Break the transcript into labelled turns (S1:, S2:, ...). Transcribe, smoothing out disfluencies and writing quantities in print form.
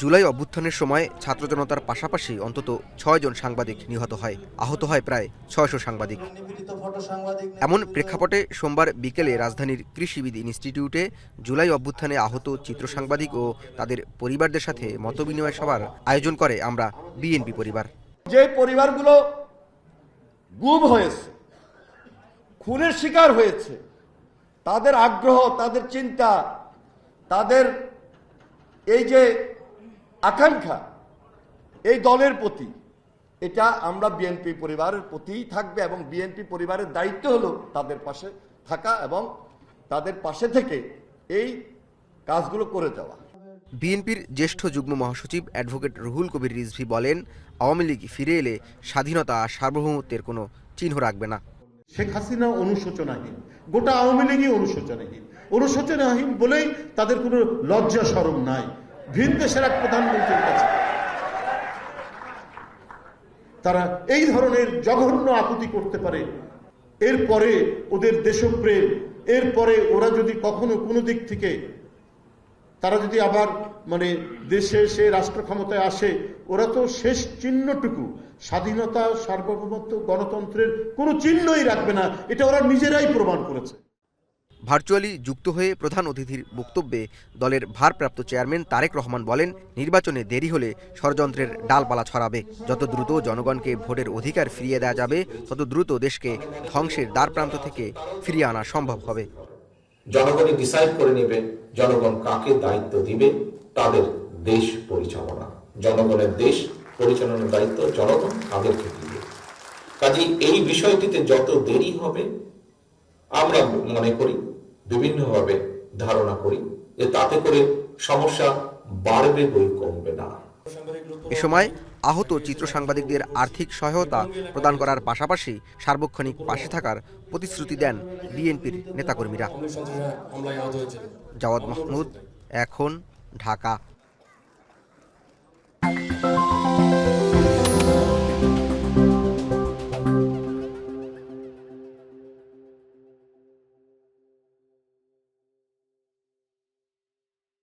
S1: জুলাই অভ্যুত্থানের সময় ছাত্র জনতার পাশাপাশি অন্তত ৬ জন সাংবাদিক নিহত হয়, আহত হয় প্রায় ৬০০ সাংবাদিক। এমন প্রেক্ষাপটে সোমবার বিকেলে রাজধানীর কৃষিবিদ ইনস্টিটিউটে জুলাই অভ্যুত্থানে আহত চিত্র সাংবাদিক ও তাদের পরিবারদের সাথে মতবিনিময় সভার আয়োজন করে আমরা বিএনপি পরিবার।
S2: যে পরিবারগুলো গুম হয়েছে, খুনের শিকার হয়েছে, তাদের আগ্রহ, তাদের চিন্তা, তাদের এই যে আকাঙ্ক্ষা এই দলের প্রতি, এটা আমরা বিএনপি পরিবারের প্রতিই থাকবে এবং বিএনপি পরিবারের দায়িত্ব হলো তাদের পাশে থাকা এবং তাদের পাশে থেকে এই কাজগুলো করে যাওয়া।
S1: বিএনপির জ্যেষ্ঠ যুগ্ম মহাসচিব অ্যাডভোকেট রুহুল কবির রিজভী বলেন, আওয়ামী লীগ ফিরে এলে স্বাধীনতা সার্বভৌমত্বের কোনো চিহ্ন রাখবে না।
S3: শেখ হাসিনা অনুশোচনাহীন, গোটা আওয়ামী লীগই অনুশোচনাহীন বলেই তাদের কোনো লজ্জা শরম নাই। ভিন দেশের এক প্রধানমন্ত্রীর কাছে তারা এই ধরনের জঘন্য আকুতি করতে পারে। এরপরে ওদের দেশপ্রেম, এরপরে ওরা যদি কখনো কোনো দিক থেকে তারা যদি আবার দেশে এসে রাষ্ট্র ক্ষমতায় আসে, ওরা তো শেষ চিহ্নটুকু স্বাধীনতা, সার্বভৌমত্ব, গণতন্ত্রের কোনো চিহ্নই রাখবে না। এটা ওরা নিজেরাই প্রমাণ করেছে।
S1: ভার্চুয়ালি যুক্ত হয়ে প্রধান অতিথির বক্তব্যে দলের ভারপ্রাপ্ত চেয়ারম্যান তারেক রহমান বলেন, নির্বাচনে দেরি হলে ষড়যন্ত্রের ডালপালা ছড়াবে। যত দ্রুত জনগণকে ভোটের অধিকার ফিরিয়ে দেওয়া যাবে, তত দ্রুত দেশকে ধ্বংসের দ্বারপ্রান্ত থেকে ফিরিয়ে আনা সম্ভব হবে।
S4: জনগণই ডিসাইড করে নেবে জনগণ কাকে দায়িত্ব দিবে তাদের দেশ পরিচালনা। জনগণের দেশ পরিচালনার দায়িত্ব জনগণ তাদেরকে দিবে। কাজে এই বিষয়টিতে যত দেরি হবে, আমরা মনে করি, বিভিন্নভাবে ধারণা করি যে তাতে করে সমস্যা বাড়বে বই কমবে না।
S1: এ সময় আহত চিত্র সাংবাদিকদের আর্থিক সহায়তা প্রদান করার পাশাপাশি সার্বক্ষণিক পাশে থাকার প্রতিশ্রুতি দেন বিএনপির নেতাকর্মীরা। জাওয়াদ মাহমুদ, এখন, ঢাকা।